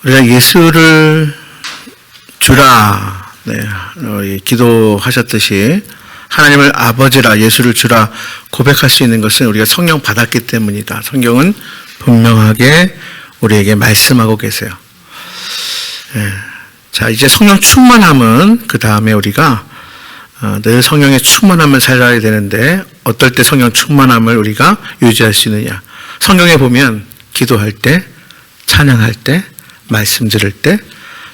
우리가 예수를 주라, 기도하셨듯이 하나님을 아버지라, 예수를 주라 고백할 수 있는 것은 우리가 성령 받았기 때문이다. 성경은 분명하게 우리에게 말씀하고 계세요. 자, 이제 성령 충만함은 그 다음에 우리가 늘 성령의 충만함을 살아야 되는데, 어떨 때 성령 충만함을 우리가 유지할 수 있느냐? 성경에 보면 기도할 때, 찬양할 때, 말씀 들을 때,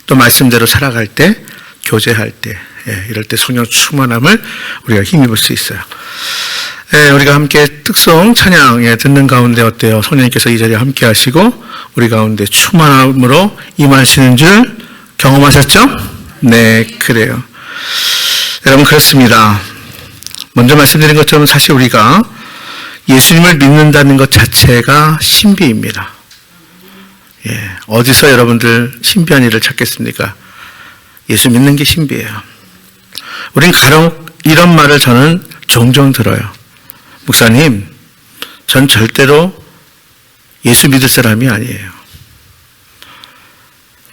또 말씀대로 살아갈 때, 교제할 때, 이럴 때 성령 충만함을 우리가 힘입을 수 있어요. 우리가 함께 특송 찬양 듣는 가운데 어때요? 성령님께서 이 자리에 함께 하시고 우리 가운데 충만함으로 임하시는 줄 경험하셨죠? 네, 그래요. 여러분, 그렇습니다. 먼저 말씀드린 것처럼 사실 우리가 예수님을 믿는다는 것 자체가 신비입니다. 어디서 여러분들 신비한 일을 찾겠습니까? 예수 믿는 게 신비해요. 우린 간혹 이런 말을 저는 종종 들어요. 목사님, 전 절대로 예수 믿을 사람이 아니에요.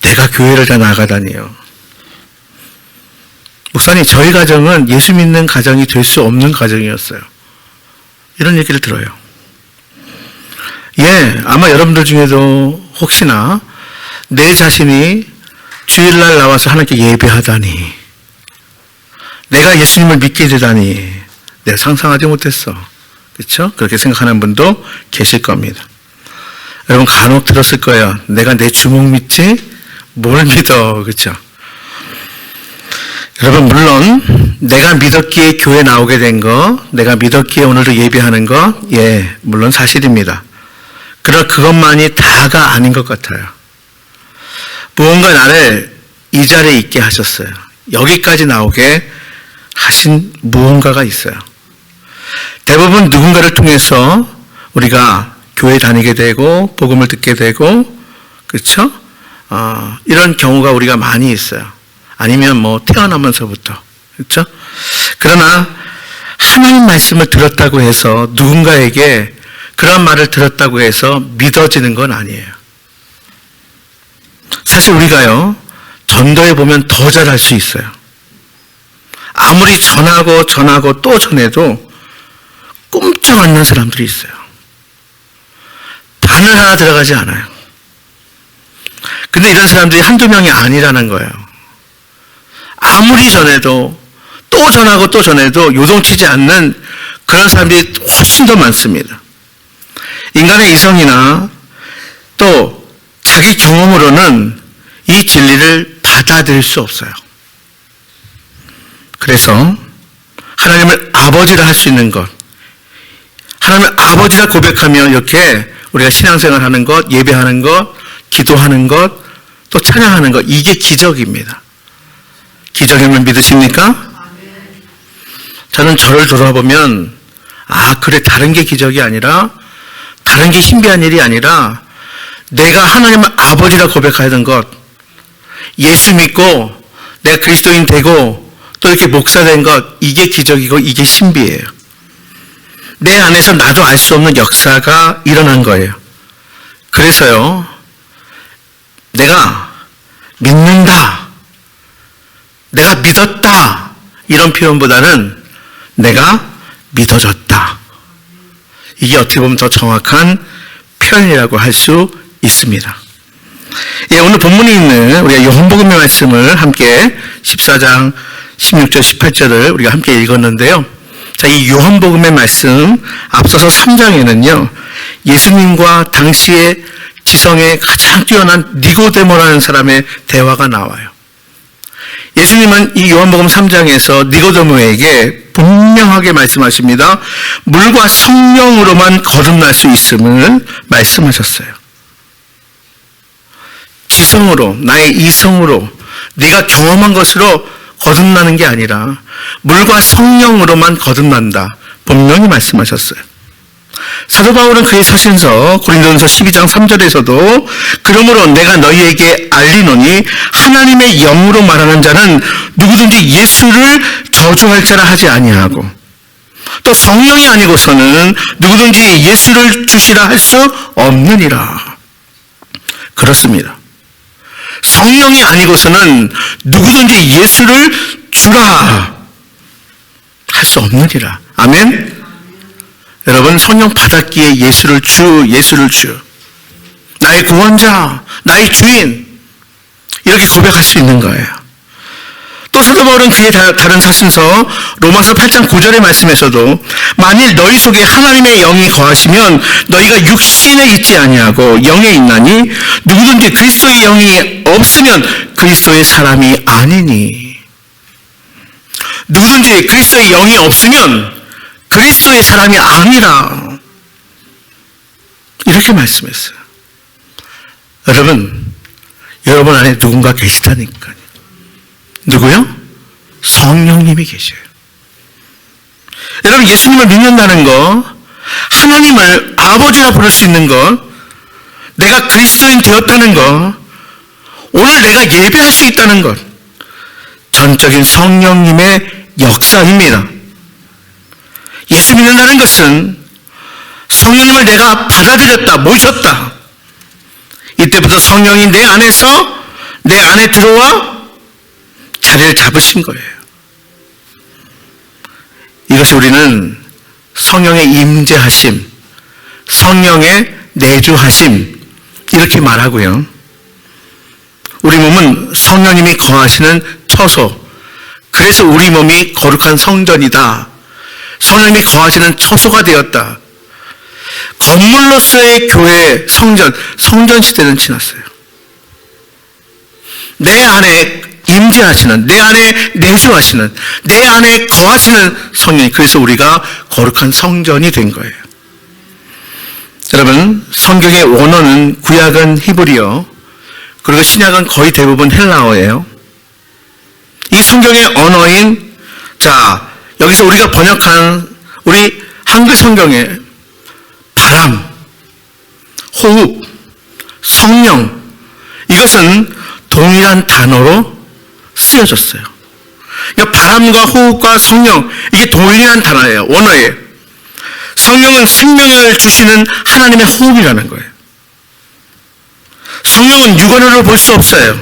내가 교회를 다 나가다니요. 목사님, 저희 가정은 예수 믿는 가정이 될 수 없는 가정이었어요. 이런 얘기를 들어요. 아마 여러분들 중에도 혹시나 내 자신이 주일날 나와서 하나님께 예배하다니, 내가 예수님을 믿게 되다니, 내가 상상하지 못했어. 그렇죠? 그렇게 생각하는 분도 계실 겁니다. 여러분, 간혹 들었을 거예요. 내가 내 주먹 믿지? 뭘 믿어. 그렇죠? 여러분, 물론 내가 믿었기에 교회 나오게 된 거, 내가 믿었기에 오늘도 예배하는 거, 물론 사실입니다. 그러나 그것만이 다가 아닌 것 같아요. 무언가 나를 이 자리에 있게 하셨어요. 여기까지 나오게 하신 무언가가 있어요. 대부분 누군가를 통해서 우리가 교회 다니게 되고 복음을 듣게 되고, 그렇죠? 이런 경우가 우리가 많이 있어요. 아니면 태어나면서부터, 그렇죠? 그러나 하나님 말씀을 들었다고 해서, 누군가에게 그런 말을 들었다고 해서 믿어지는 건 아니에요. 사실 우리가요, 전도해 보면 더 잘할 수 있어요. 아무리 전하고 또 전해도 꼼짝 않는 사람들이 있어요. 바늘 하나 들어가지 않아요. 근데 이런 사람들이 한두 명이 아니라는 거예요. 아무리 전해도 또 전하고 또 전해도 요동치지 않는 그런 사람들이 훨씬 더 많습니다. 인간의 이성이나 또 자기 경험으로는 이 진리를 받아들일 수 없어요. 그래서 하나님을 아버지라 할 수 있는 것, 하나님을 아버지라 고백하며 이렇게 우리가 신앙생활 하는 것, 예배하는 것, 기도하는 것, 또 찬양하는 것, 이게 기적입니다. 기적임을 믿으십니까? 저는 저를 돌아보면, 그래, 다른 게 기적이 아니라, 다른 게 신비한 일이 아니라, 내가 하나님을 아버지라 고백하던 것, 예수 믿고 내가 그리스도인 되고 또 이렇게 목사된 것, 이게 기적이고 이게 신비예요. 내 안에서 나도 알 수 없는 역사가 일어난 거예요. 그래서요, 내가 믿는다, 내가 믿었다, 이런 표현보다는 내가 믿어졌다, 이게 어떻게 보면 더 정확한 표현이라고 할 수 있습니다. 오늘 본문에 있는 우리가 요한복음의 말씀을 함께 14장 16절 18절을 우리가 함께 읽었는데요. 자, 이 요한복음의 말씀 앞서서 3장에는요, 예수님과 당시의 지성에 가장 뛰어난 니고데모라는 사람의 대화가 나와요. 예수님은 이 요한복음 3장에서 니고데모에게 분명하게 말씀하십니다. 물과 성령으로만 거듭날 수 있음을 말씀하셨어요. 지성으로, 나의 이성으로, 네가 경험한 것으로 거듭나는 게 아니라 물과 성령으로만 거듭난다, 분명히 말씀하셨어요. 사도 바울은 그의 서신서 고린도전서 12장 3절에서도 그러므로 내가 너희에게 알리노니 하나님의 영으로 말하는 자는 누구든지 예수를 저주할 자라 하지 아니하고 또 성령이 아니고서는 누구든지 예수를 주시라 할 수 없느니라. 그렇습니다. 성령이 아니고서는 누구든지 예수를 주라 할 수 없느니라. 아멘? 여러분, 성령 받았기에 예수를 주, 나의 구원자, 나의 주인, 이렇게 고백할 수 있는 거예요. 또 사도 바울은 그의 다른 사신서 로마서 8장 9절의 말씀에서도 만일 너희 속에 하나님의 영이 거하시면 너희가 육신에 있지 아니하고 영에 있나니 누구든지 그리스도의 영이 없으면 그리스도의 사람이 아니니. 누구든지 그리스도의 영이 없으면 그리스도의 사람이 아니라. 이렇게 말씀했어요. 여러분 안에 누군가 계시다니까요. 누구요? 성령님이 계셔요. 여러분, 예수님을 믿는다는 거, 하나님을 아버지라 부를 수 있는 것, 내가 그리스도인 되었다는 것, 오늘 내가 예배할 수 있다는 것, 전적인 성령님의 역사입니다. 예수 믿는다는 것은 성령님을 내가 받아들였다, 모셨다. 이때부터 성령이 내 안에서 내 안에 들어와 자리를 잡으신 거예요. 이것이 우리는 성령의 임재하심, 성령의 내주하심, 이렇게 말하고요. 우리 몸은 성령님이 거하시는 처소, 그래서 우리 몸이 거룩한 성전이다. 성령님이 거하시는 처소가 되었다. 건물로서의 교회, 성전 시대는 지났어요. 내 안에 임재하시는, 내 안에 내주하시는, 내 안에 거하시는 성령이, 그래서 우리가 거룩한 성전이 된 거예요. 여러분, 성경의 원어는 구약은 히브리어, 그리고 신약은 거의 대부분 헬라어예요. 이 성경의 언어인, 여기서 우리가 번역한 우리 한글 성경에 바람, 호흡, 성령, 이것은 동일한 단어로 쓰여졌어요. 그러니까 바람과 호흡과 성령, 이게 동일한 단어예요. 원어예요. 성령은 생명을 주시는 하나님의 호흡이라는 거예요. 성령은 육안으로 볼 수 없어요.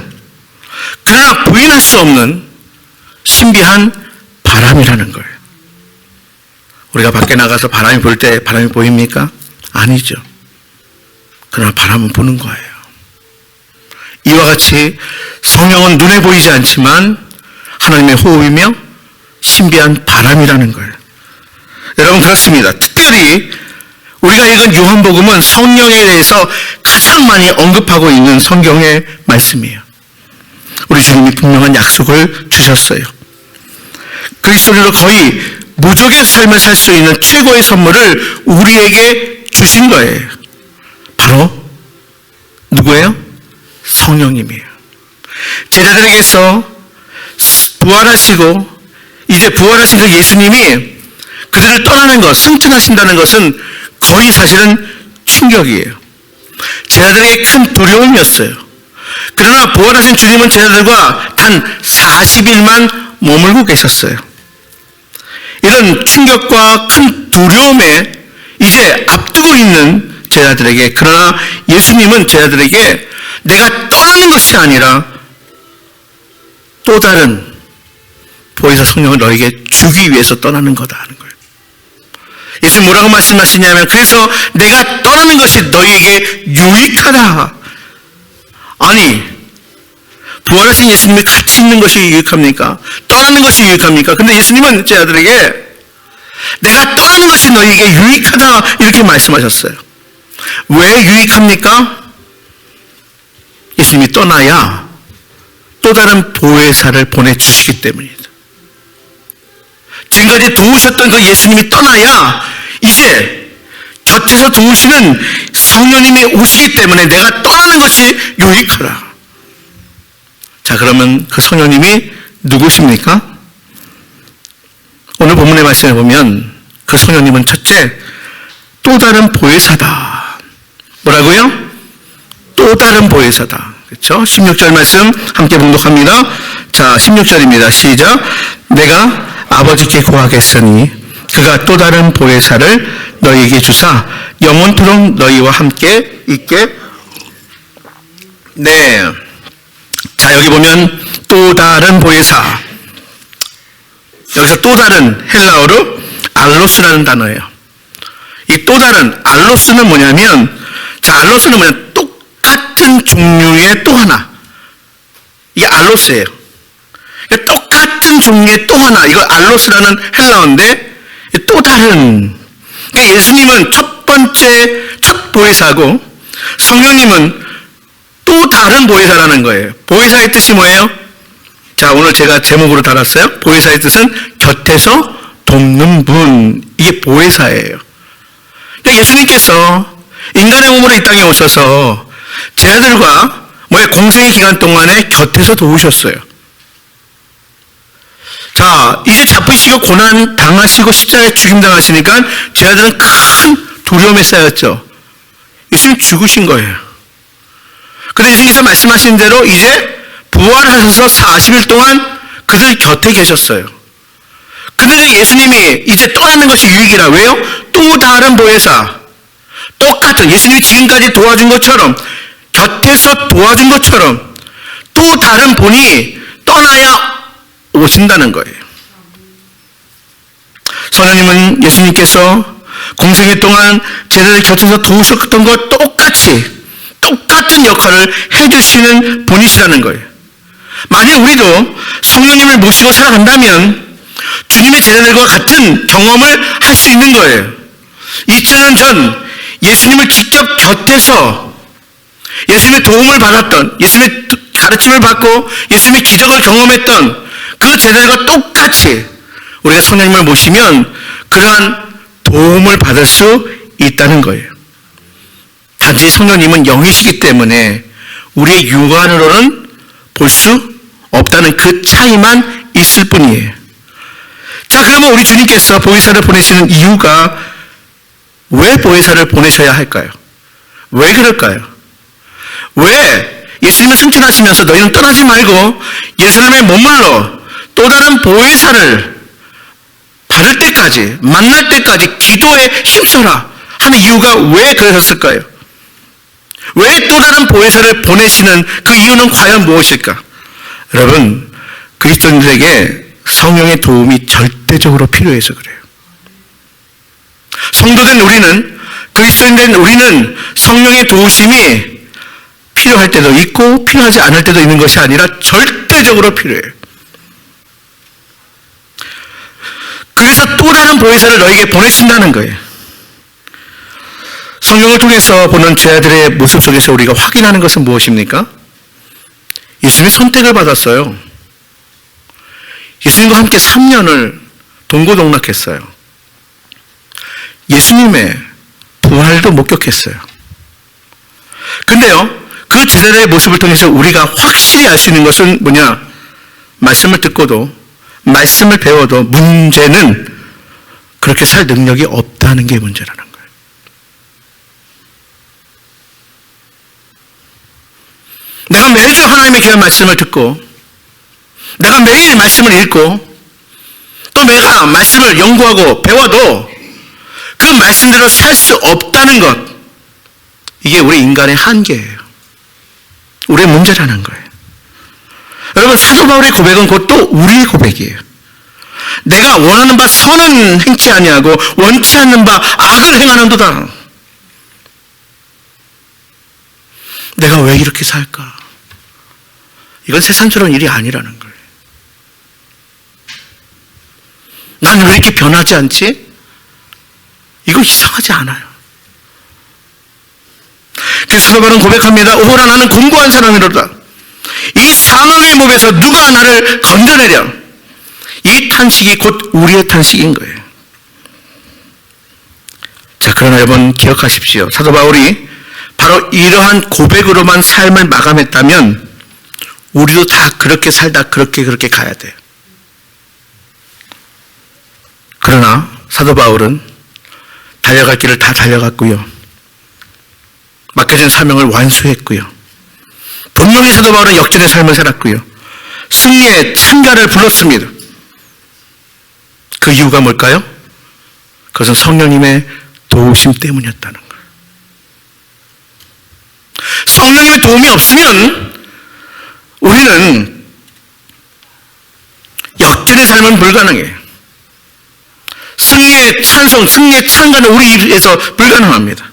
그러나 부인할 수 없는 신비한 바람이라는 거예요. 우리가 밖에 나가서 바람이 불 때 바람이 보입니까? 아니죠. 그러나 바람은 부는 거예요. 이와 같이 성령은 눈에 보이지 않지만 하나님의 호흡이며 신비한 바람이라는 거예요. 여러분, 그렇습니다. 특별히 우리가 읽은 요한복음은 성령에 대해서 가장 많이 언급하고 있는 성경의 말씀이에요. 우리 주님이 분명한 약속을 주셨어요. 그리스도로 거의 무적의 삶을 살 수 있는 최고의 선물을 우리에게 주신 거예요. 바로 누구예요? 성령님이에요. 제자들에게서 부활하시고 이제 부활하신 그 예수님이 그들을 떠나는 것, 승천하신다는 것은 거의 사실은 충격이에요. 제자들에게 큰 두려움이었어요. 그러나 부활하신 주님은 제자들과 단 40일만 머물고 계셨어요. 이런 충격과 큰 두려움에 이제 앞두고 있는 제자들에게, 그러나 예수님은 제자들에게 내가 떠나는 것이 아니라 또 다른 보혜사 성령을 너에게 주기 위해서 떠나는 거다 하는 거예요. 예수님 뭐라고 말씀하시냐면, 그래서 내가 떠나는 것이 너희에게 유익하다. 아니, 부활하신 예수님이 같이 있는 것이 유익합니까? 떠나는 것이 유익합니까? 근데 예수님은 제자들에게 내가 떠나는 것이 너희에게 유익하다 이렇게 말씀하셨어요. 왜 유익합니까? 예수님이 떠나야 또 다른 보혜사를 보내주시기 때문입니다. 지금까지 도우셨던 그 예수님이 떠나야 이제 곁에서 도우시는 성령님이 오시기 때문에 내가 떠나는 것이 유익하라. 자, 그러면 그 성령님이 누구십니까? 오늘 본문의 말씀을 보면 그 성령님은 첫째, 또 다른 보혜사다. 뭐라고요? 또 다른 보혜사다. 그렇죠? 16절 말씀 함께 봉독합니다. 자, 16절입니다. 시작. 내가 아버지께 구하겠으니 그가 또 다른 보혜사를 너희에게 주사 영원토록 너희와 함께 있게. 네, 여기 보면 또 다른 보혜사. 여기서 또 다른 헬라어로 알로스라는 단어예요. 이 또 다른 알로스는 뭐냐면, 자, 알로스는 뭐냐? 똑같은 종류의 또 하나. 이게 알로스예요. 그러니까 똑같은 종류의 또 하나. 이거 알로스라는 헬라어인데 또 다른. 그러니까 예수님은 첫 번째 첫 보혜사고 성령님은 또 다른 보혜사라는 거예요. 보혜사의 뜻이 뭐예요? 자, 오늘 제가 제목으로 달았어요. 보혜사의 뜻은 곁에서 돕는 분. 이게 보혜사예요. 그러니까 예수님께서 인간의 몸으로 이 땅에 오셔서 제자들과 공생의 기간 동안에 곁에서 도우셨어요. 자, 이제 잡히시고 고난 당하시고 십자가에 죽임당하시니까 제자들은 큰 두려움에 쌓였죠. 예수님 죽으신 거예요. 근데 예수님께서 말씀하신 대로 이제 부활하셔서 40일 동안 그들 곁에 계셨어요. 근데 예수님이 이제 떠나는 것이 유익이라. 왜요? 또 다른 보혜사. 똑같은 예수님이 지금까지 도와준 것처럼, 곁에서 도와준 것처럼 또 다른 분이 떠나야 오신다는 거예요. 성령님은 예수님께서 공생애 동안 제자들 곁에서 도우셨던 것 똑같은 역할을 해주시는 분이시라는 거예요. 만약 우리도 성령님을 모시고 살아간다면 주님의 제자들과 같은 경험을 할 수 있는 거예요. 2000년 전 예수님을 직접 곁에서 예수님의 도움을 받았던, 예수님의 가르침을 받고 예수님의 기적을 경험했던 그 제자들과 똑같이 우리가 성령님을 모시면 그러한 도움을 받을 수 있다는 거예요. 단지 성령님은 영이시기 때문에 우리의 육안으로는 볼 수 없다는 그 차이만 있을 뿐이에요. 자, 그러면 우리 주님께서 보혜사를 보내시는 이유가 왜 보혜사를 보내셔야 할까요? 왜 그럴까요? 왜 예수님을 승천하시면서 너희는 떠나지 말고 예루살렘에 머물러 또 다른 보혜사를 받을 때까지, 만날 때까지 기도에 힘써라 하는 이유가 왜 그러셨을까요? 왜 또 다른 보혜사를 보내시는 그 이유는 과연 무엇일까? 여러분, 그리스도인들에게 성령의 도움이 절대적으로 필요해서 그래요. 성도된 우리는, 그리스도인된 우리는 성령의 도우심이 필요할 때도 있고 필요하지 않을 때도 있는 것이 아니라 절대적으로 필요해요. 그래서 또 다른 보혜사를 너에게 보내신다는 거예요. 성경을 통해서 보는 제자들의 모습 속에서 우리가 확인하는 것은 무엇입니까? 예수님이 선택을 받았어요. 예수님과 함께 3년을 동고동락했어요. 예수님의 부활도 목격했어요. 근데요, 그 제자들의 모습을 통해서 우리가 확실히 알 수 있는 것은 뭐냐? 말씀을 듣고도, 말씀을 배워도 문제는 그렇게 살 능력이 없다는 게 문제라는 거예요. 내가 매주 하나님의 귀한 말씀을 듣고, 내가 매일 말씀을 읽고, 또 내가 말씀을 연구하고 배워도 그 말씀대로 살 수 없다는 것, 이게 우리 인간의 한계예요. 우리의 문제라는 거예요. 여러분, 사도 바울의 고백은 곧 또 우리의 고백이에요. 내가 원하는 바 선은 행치 아니하고 원치 않는 바 악을 행하는도다. 내가 왜 이렇게 살까? 이건 세상처럼 일이 아니라는 거예요. 나는 왜 이렇게 변하지 않지? 이거 이상하지 않아요. 그래서 사도 바울은 고백합니다. 오호라, 나는 공고한 사람이로다. 이 사망의 몸에서 누가 나를 건져내랴. 이 탄식이 곧 우리의 탄식인 거예요. 자, 그러나 여러분 기억하십시오. 사도 바울이 바로 이러한 고백으로만 삶을 마감했다면 우리도 다 그렇게 살다 그렇게 가야 돼요. 그러나 사도 바울은 달려갈 길을 다 달려갔고요. 맡겨진 사명을 완수했고요. 분명히 사도 바울은 역전의 삶을 살았고요. 승리의 찬가를 불렀습니다. 그 이유가 뭘까요? 그것은 성령님의 도우심 때문이었다는 거예요. 성령님의 도움이 없으면 우리는 역전의 삶은 불가능해요. 승리의 찬송, 승리의 찬가는 우리에서 불가능합니다.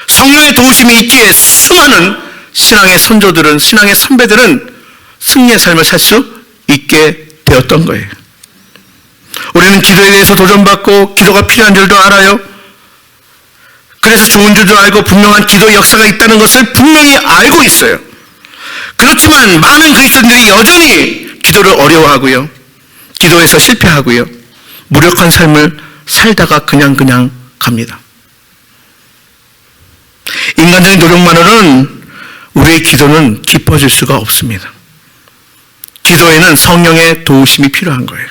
성령의 도우심이 있기에 수많은 신앙의 선조들은, 신앙의 선배들은 승리의 삶을 살 수 있게 되었던 거예요. 우리는 기도에 대해서 도전받고 기도가 필요한 줄도 알아요. 그래서 좋은 줄도 알고 분명한 기도 역사가 있다는 것을 분명히 알고 있어요. 그렇지만 많은 그리스도인들이 여전히 기도를 어려워하고요. 기도에서 실패하고요. 무력한 삶을 살다가 그냥 갑니다. 인간적인 노력만으로는 우리의 기도는 깊어질 수가 없습니다. 기도에는 성령의 도우심이 필요한 거예요.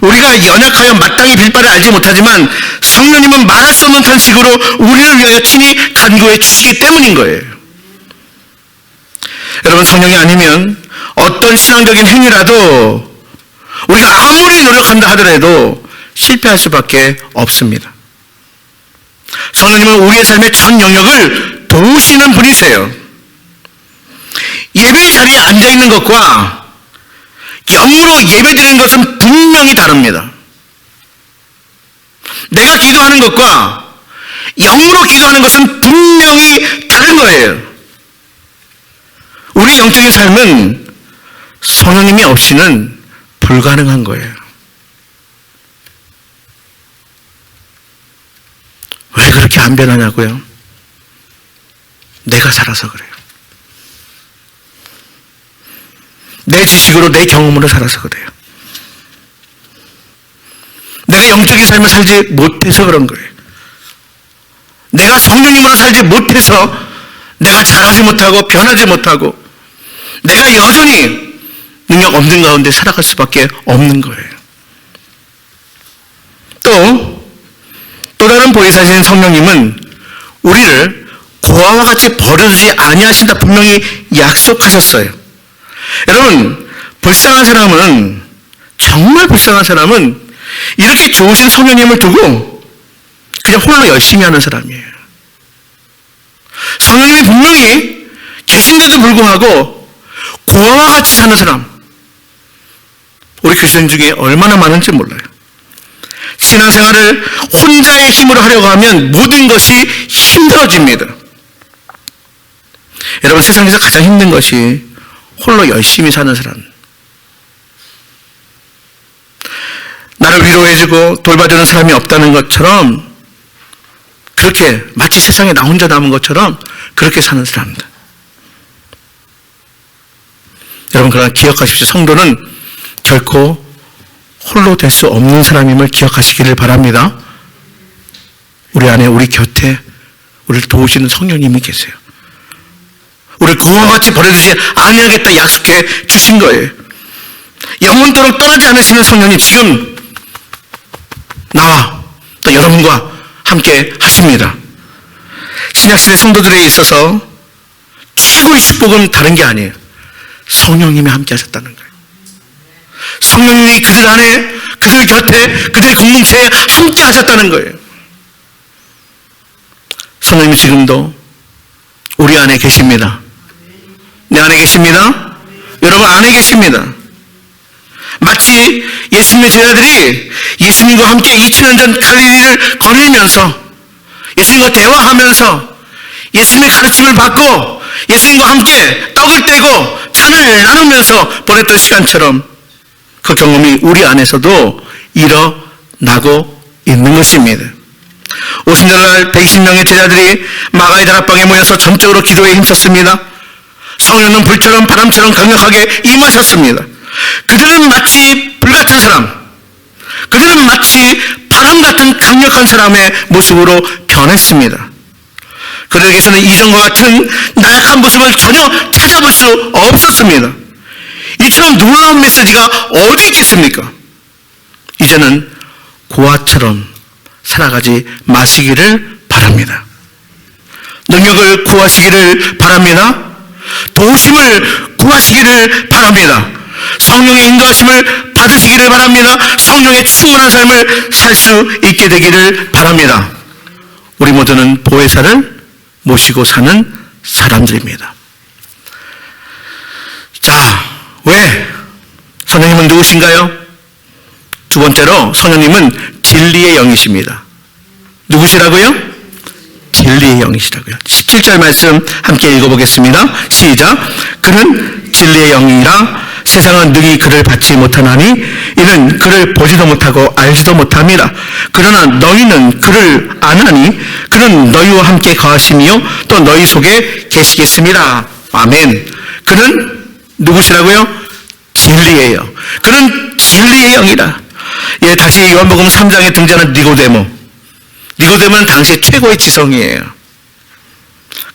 우리가 연약하여 마땅히 빌 바를 알지 못하지만 성령님은 말할 수 없는 탄식으로 우리를 위하여 친히 간구해 주시기 때문인 거예요. 여러분, 성령이 아니면 어떤 신앙적인 행위라도 우리가 아무리 노력한다 하더라도 실패할 수밖에 없습니다. 성령님은 우리의 삶의 전 영역을 도우시는 분이세요. 예배 자리에 앉아있는 것과 영으로 예배드리는 것은 분명히 다릅니다. 내가 기도하는 것과 영으로 기도하는 것은 분명히 다른 거예요. 우리 영적인 삶은 성령님이 없이는 불가능한 거예요. 왜 그렇게 안 변하냐고요? 내가 살아서 그래요. 내 지식으로, 내 경험으로 살아서 그래요. 내가 영적인 삶을 살지 못해서 그런 거예요. 내가 성령님으로 살지 못해서 내가 잘하지 못하고 변하지 못하고 내가 여전히 능력 없는 가운데 살아갈 수밖에 없는 거예요. 또 다른 보혜사신 성령님은 우리를 고아와 같이 버려두지 아니하신다 분명히 약속하셨어요. 여러분, 불쌍한 사람은, 정말 불쌍한 사람은 이렇게 좋으신 성령님을 두고 그냥 홀로 열심히 하는 사람이에요. 성령님이 분명히 계신데도 불구하고 고아와 같이 사는 사람, 우리 크리스천 중에 얼마나 많은지 몰라요. 신앙생활을 혼자의 힘으로 하려고 하면 모든 것이 힘들어집니다. 여러분, 세상에서 가장 힘든 것이 홀로 열심히 사는 사람. 나를 위로해주고 돌봐주는 사람이 없다는 것처럼, 그렇게 마치 세상에 나 혼자 남은 것처럼 그렇게 사는 사람들. 여러분, 그러나 기억하십시오. 성도는 결코 홀로 될 수 없는 사람임을 기억하시기를 바랍니다. 우리 안에, 우리 곁에 우리를 도우시는 성령님이 계세요. 우리를 고아와 같이 버려두지 아니하겠다 약속해 주신 거예요. 영원토록 떠나지 않으시는 성령이 지금 나와 또 여러분과 함께 하십니다. 신약시대 성도들에 있어서 최고의 축복은 다른 게 아니에요. 성령님이 함께 하셨다는 거예요. 성령님이 그들 안에, 그들 곁에, 그들의 공동체에 함께 하셨다는 거예요. 성령님이 지금도 우리 안에 계십니다. 내 안에 계십니다. 여러분 안에 계십니다. 마치 예수님의 제자들이 예수님과 함께 2000년 전 갈릴리를 거닐면서 예수님과 대화하면서 예수님의 가르침을 받고 예수님과 함께 떡을 떼고 잔을 나누면서 보냈던 시간처럼 그 경험이 우리 안에서도 일어나고 있는 것입니다. 오순절날 120명의 제자들이 마가의 다락방에 모여서 전적으로 기도에 힘썼습니다. 성령은 불처럼 바람처럼 강력하게 임하셨습니다. 그들은 마치 불같은 사람, 그들은 마치 바람 같은 강력한 사람의 모습으로 변했습니다. 그들에게서는 이전과 같은 나약한 모습을 전혀 찾아볼 수 없었습니다. 이처럼 놀라운 메시지가 어디 있겠습니까? 이제는 고아처럼 살아가지 마시기를 바랍니다. 능력을 구하시기를 바랍니다. 도우심을 구하시기를 바랍니다. 성령의 인도하심을 받으시기를 바랍니다. 성령의 충만한 삶을 살 수 있게 되기를 바랍니다. 우리 모두는 보혜사를 모시고 사는 사람들입니다. 왜? 성령님은 누구신가요? 두 번째로 성령님은 진리의 영이십니다. 누구시라고요? 진리의 영이시라고요. 17절 말씀 함께 읽어보겠습니다. 시작. 그는 진리의 영이라 세상은 능히 그를 받지 못하나니 이는 그를 보지도 못하고 알지도 못함이라. 그러나 너희는 그를 아나니 그는 너희와 함께 거하시며 또 너희 속에 계시겠습니다. 아멘. 그는 누구시라고요? 진리의 영. 그는 진리의 영이라. 예, 다시 요한복음 3장에 등장하는 니고데모. 니고데모는 당시 최고의 지성이에요.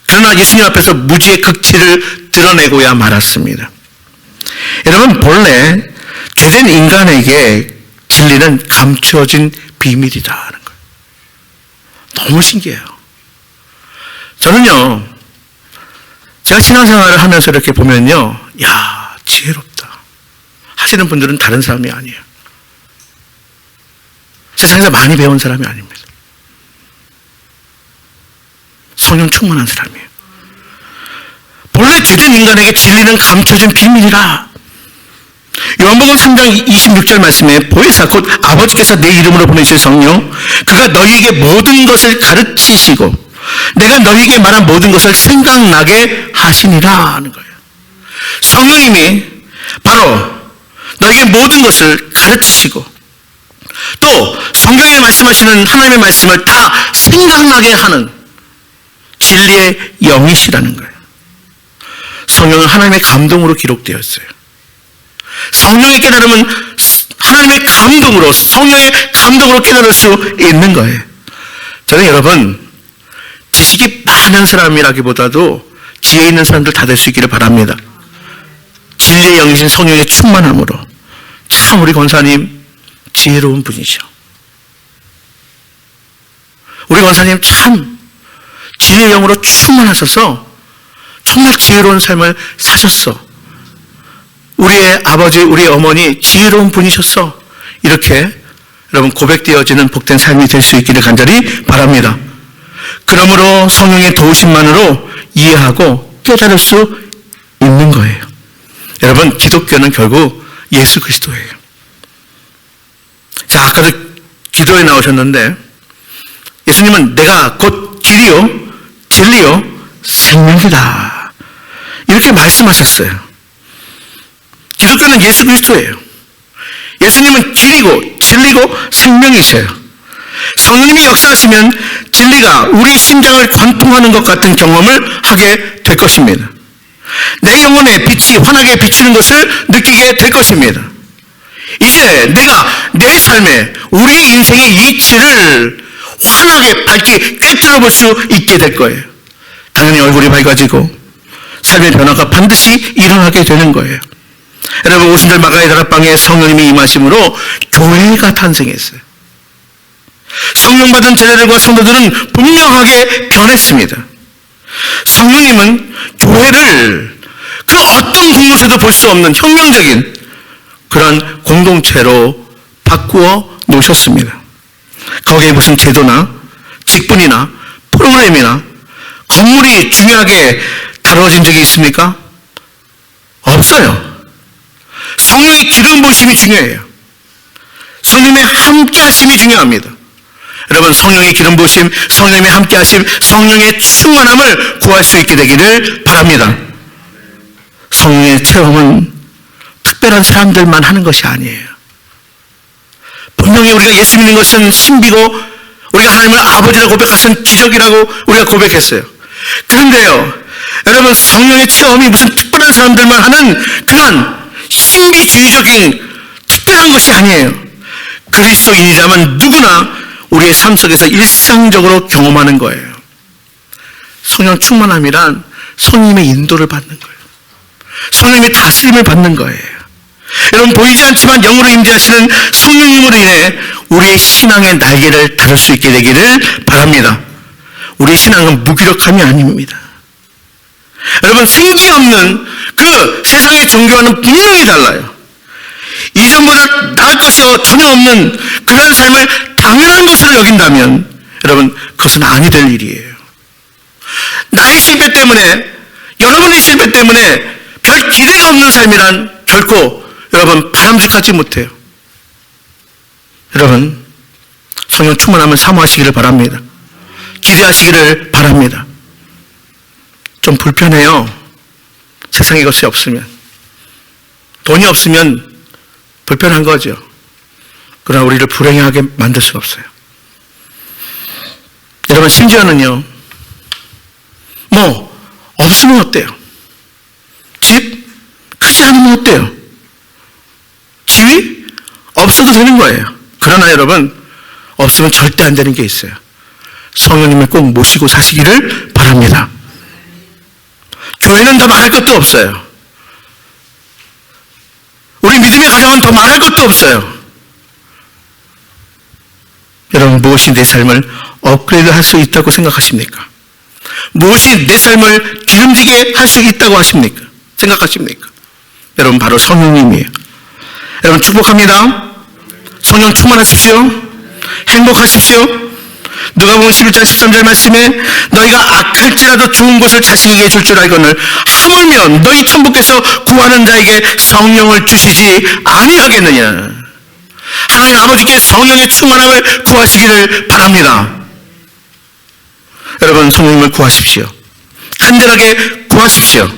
그러나 예수님 앞에서 무지의 극치를 드러내고야 말았습니다. 여러분, 본래 죄된 인간에게 진리는 감추어진 비밀이다 하는 거예요. 너무 신기해요. 저는요, 제가 신앙생활을 하면서 이렇게 보면요, 야, 지혜롭다 하시는 분들은 다른 사람이 아니에요. 세상에서 많이 배운 사람이 아닙니다. 성령 충만한 사람이에요. 본래 죄된 인간에게 진리는 감춰진 비밀이라. 요한복음 3장 26절 말씀에 보혜사 곧 아버지께서 내 이름으로 보내실 성령 그가 너희에게 모든 것을 가르치시고 내가 너희에게 말한 모든 것을 생각나게 하시니라 하는 거예요. 성령님이 바로 너희에게 모든 것을 가르치시고 또 성경에 말씀하시는 하나님의 말씀을 다 생각나게 하는 진리의 영이시라는 거예요. 성령은 하나님의 감동으로 기록되었어요. 성령의 깨달음은 하나님의 감동으로, 성령의 감동으로 깨달을 수 있는 거예요. 저는 여러분, 지식이 많은 사람이라기보다도 지혜 있는 사람들 다 될 수 있기를 바랍니다. 진리의 영이신 성령의 충만함으로. 참 우리 권사님 지혜로운 분이셔. 우리 권사님 참 진리의 영으로 충만하셔서 정말 지혜로운 삶을 사셨어. 우리의 아버지, 우리 어머니 지혜로운 분이셨어. 이렇게 여러분 고백되어지는 복된 삶이 될 수 있기를 간절히 바랍니다. 그러므로 성령의 도우심만으로 이해하고 깨달을 수 있는 거예요. 여러분, 기독교는 결국 예수 그리스도예요. 자, 아까도 기도에 나오셨는데 예수님은 내가 곧 길이요 진리요 생명이다 이렇게 말씀하셨어요. 기독교는 예수 그리스도예요. 예수님은 길이고 진리고 생명이세요. 성령님이 역사하시면 진리가 우리 심장을 관통하는 것 같은 경험을 하게 될 것입니다. 내 영혼에 빛이 환하게 비치는 것을 느끼게 될 것입니다. 이제 내가 내 삶에 우리의 인생의 이치를 환하게 밝게 꿰뚫어 볼 수 있게 될 거예요. 당연히 얼굴이 밝아지고 삶의 변화가 반드시 일어나게 되는 거예요. 여러분, 오순절 마가의 다락방에 성령님이 임하심으로 교회가 탄생했어요. 성령 받은 제자들과 성도들은 분명하게 변했습니다. 성령님은 교회를 그 어떤 곳에도 볼 수 없는 혁명적인 그런 공동체로 바꾸어 놓으셨습니다. 거기에 무슨 제도나 직분이나 프로그램이나 건물이 중요하게 다뤄진 적이 있습니까? 없어요. 성령의 기름 부으심이 중요해요. 성령의 함께 하심이 중요합니다. 여러분, 성령의 기름 부으심, 성령의 함께 하심, 성령의 충만함을 구할 수 있게 되기를 바랍니다. 성령의 체험은 특별한 사람들만 하는 것이 아니에요. 분명히 우리가 예수 믿는 것은 신비고 우리가 하나님을 아버지라고 고백할 것은 기적이라고 우리가 고백했어요. 그런데요, 여러분, 성령의 체험이 무슨 특별한 사람들만 하는 그런 신비주의적인 특별한 것이 아니에요. 그리스도인이자면 누구나 우리의 삶 속에서 일상적으로 경험하는 거예요. 성령 충만함이란 성령님의 인도를 받는 거예요. 성령님의 다스림을 받는 거예요. 여러분, 보이지 않지만 영으로 임재하시는 성령님으로 인해 우리의 신앙의 날개를 다룰 수 있게 되기를 바랍니다. 우리의 신앙은 무기력함이 아닙니다. 여러분, 생기 없는 그 세상의 종교와는 분명히 달라요. 이전보다 나을 것이 전혀 없는 그런 삶을 당연한 것으로 여긴다면 여러분, 그것은 아니 될 일이에요. 나의 실패 때문에, 여러분의 실패 때문에 별 기대가 없는 삶이란 결코 여러분 바람직하지 못해요. 여러분 성령 충만함을 사모하시기를 바랍니다. 기대하시기를 바랍니다. 좀 불편해요. 세상에 것이 없으면. 돈이 없으면 불편한 거죠. 그러나 우리를 불행하게 만들 수가 없어요. 여러분 심지어는요. 뭐 없으면 어때요? 집 크지 않으면 어때요? 지위 없어도 되는 거예요. 그러나 여러분 없으면 절대 안 되는 게 있어요. 성령님을 꼭 모시고 사시기를 바랍니다. 교회는 더 말할 것도 없어요. 우리 믿음의 가정은 더 말할 것도 없어요. 여러분 무엇이 내 삶을 업그레이드 할 수 있다고 생각하십니까? 무엇이 내 삶을 기름지게 할 수 있다고 하십니까? 생각하십니까? 여러분 바로 성령님이에요. 여러분 축복합니다. 성령 충만하십시오. 행복하십시오. 누가복음 11장 13절 말씀에 너희가 악할지라도 좋은 것을 자식에게 줄 줄 알거늘 하물며 너희 천부께서 구하는 자에게 성령을 주시지 아니하겠느냐. 하나님 아버지께 성령의 충만함을 구하시기를 바랍니다. 여러분 성령님을 구하십시오. 간절하게 구하십시오.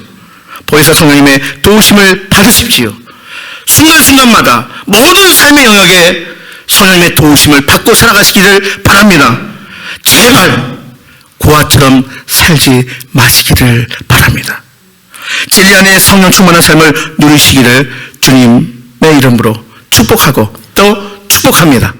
보혜사 성령님의 도우심을 받으십시오. 순간순간마다 모든 삶의 영역에 성령님의 도우심을 받고 살아가시기를 바랍니다. 제발 고아처럼 살지 마시기를 바랍니다. 진리 안에 성령 충만한 삶을 누리시기를 주님의 이름으로 축복하고 또 축복합니다.